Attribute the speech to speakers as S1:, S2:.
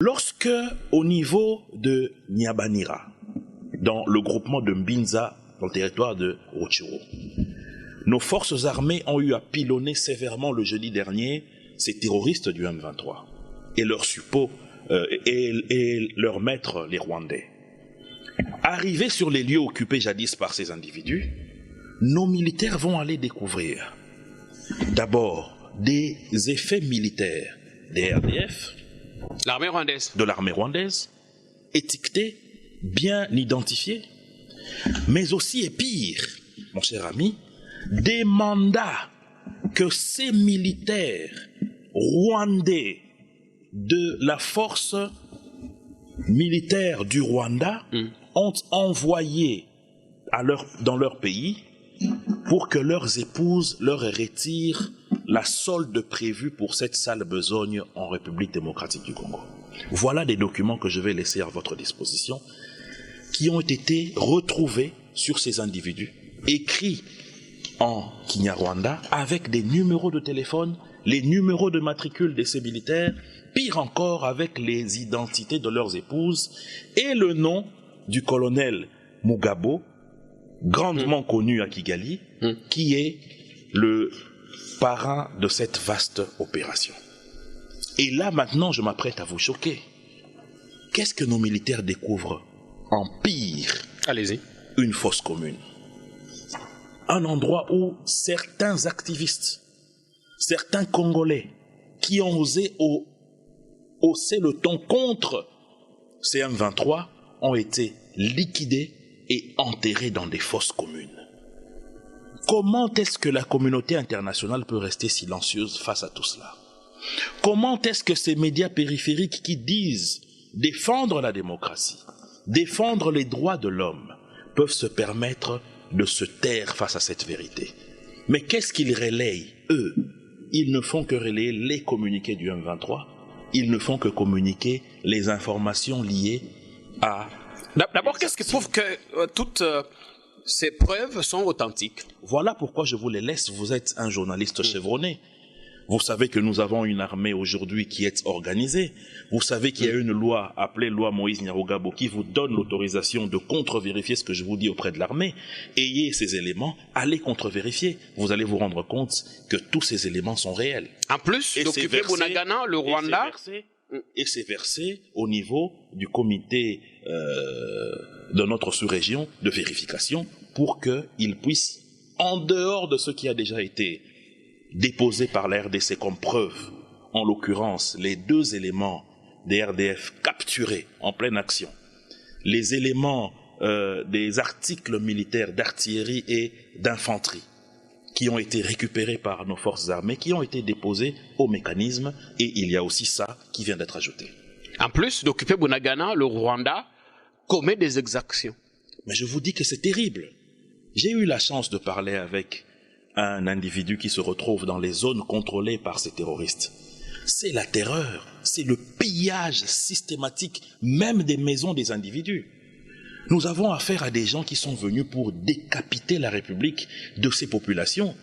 S1: Lorsque, au niveau de Nyabanira, dans le groupement de Mbinza, dans le territoire de Rutshuru, nos forces armées ont eu à pilonner sévèrement le jeudi dernier ces terroristes du M23 et leurs suppôts et leurs maîtres, les Rwandais. Arrivés sur les lieux occupés jadis par ces individus, nos militaires vont aller découvrir d'abord des effets militaires des RDF, de l'armée rwandaise, étiquetés, bien identifiés, mais aussi et pire, mon cher ami, des mandats que ces militaires rwandais de la force militaire du Rwanda ont envoyés dans leur pays pour que leurs épouses leur retirent la solde prévue pour cette sale besogne en République démocratique du Congo. Voilà des documents que je vais laisser à votre disposition qui ont été retrouvés sur ces individus, écrits en Kinyarwanda avec des numéros de téléphone, les numéros de matricule de ces militaires, pire encore avec les identités de leurs épouses et le nom du colonel Mugabo, grandement connu à Kigali, qui est le parrain de cette vaste opération. Et là maintenant je m'apprête à vous choquer. Qu'est-ce que nos militaires découvrent en pire?
S2: Allez-y. Une
S1: fosse commune. Un endroit où certains activistes, certains Congolais qui ont osé hausser le ton contre ces M23 ont été liquidés et enterrés dans des fosses communes. Comment est-ce que la communauté internationale peut rester silencieuse face à tout cela? Comment est-ce que ces médias périphériques qui disent défendre la démocratie, défendre les droits de l'homme, peuvent se permettre de se taire face à cette vérité? Mais qu'est-ce qu'ils relayent, eux? Ils ne font que relayer les communiqués du M23, ils ne font que communiquer les informations liées à...
S2: D'abord, qu'est-ce qui prouve que toutes ces preuves sont authentiques?
S1: Voilà pourquoi je vous les laisse. Vous êtes un journaliste chevronné. Vous savez que nous avons une armée aujourd'hui qui est organisée. Vous savez qu'il y a une loi appelée loi Moïse Nyarugabo qui vous donne l'autorisation de contre-vérifier ce que je vous dis auprès de l'armée. Ayez ces éléments, allez contre-vérifier. Vous allez vous rendre compte que tous ces éléments sont réels.
S2: En plus d'occuper Bunagana, le Rwanda...
S1: Et c'est versé au niveau du comité de notre sous-région de vérification pour qu'il puisse, en dehors de ce qui a déjà été déposé par la RDC comme preuve, en l'occurrence les 2 éléments des RDF capturés en pleine action, les éléments des articles militaires d'artillerie et d'infanterie qui ont été récupérés par nos forces armées, qui ont été déposés au mécanisme, et il y a aussi ça qui vient d'être ajouté.
S2: En plus d'occuper Bunagana, le Rwanda commet des exactions.
S1: Mais je vous dis que c'est terrible. J'ai eu la chance de parler avec un individu qui se retrouve dans les zones contrôlées par ces terroristes. C'est la terreur, c'est le pillage systématique, même des maisons des individus. Nous avons affaire à des gens qui sont venus pour décapiter la République de ces populations.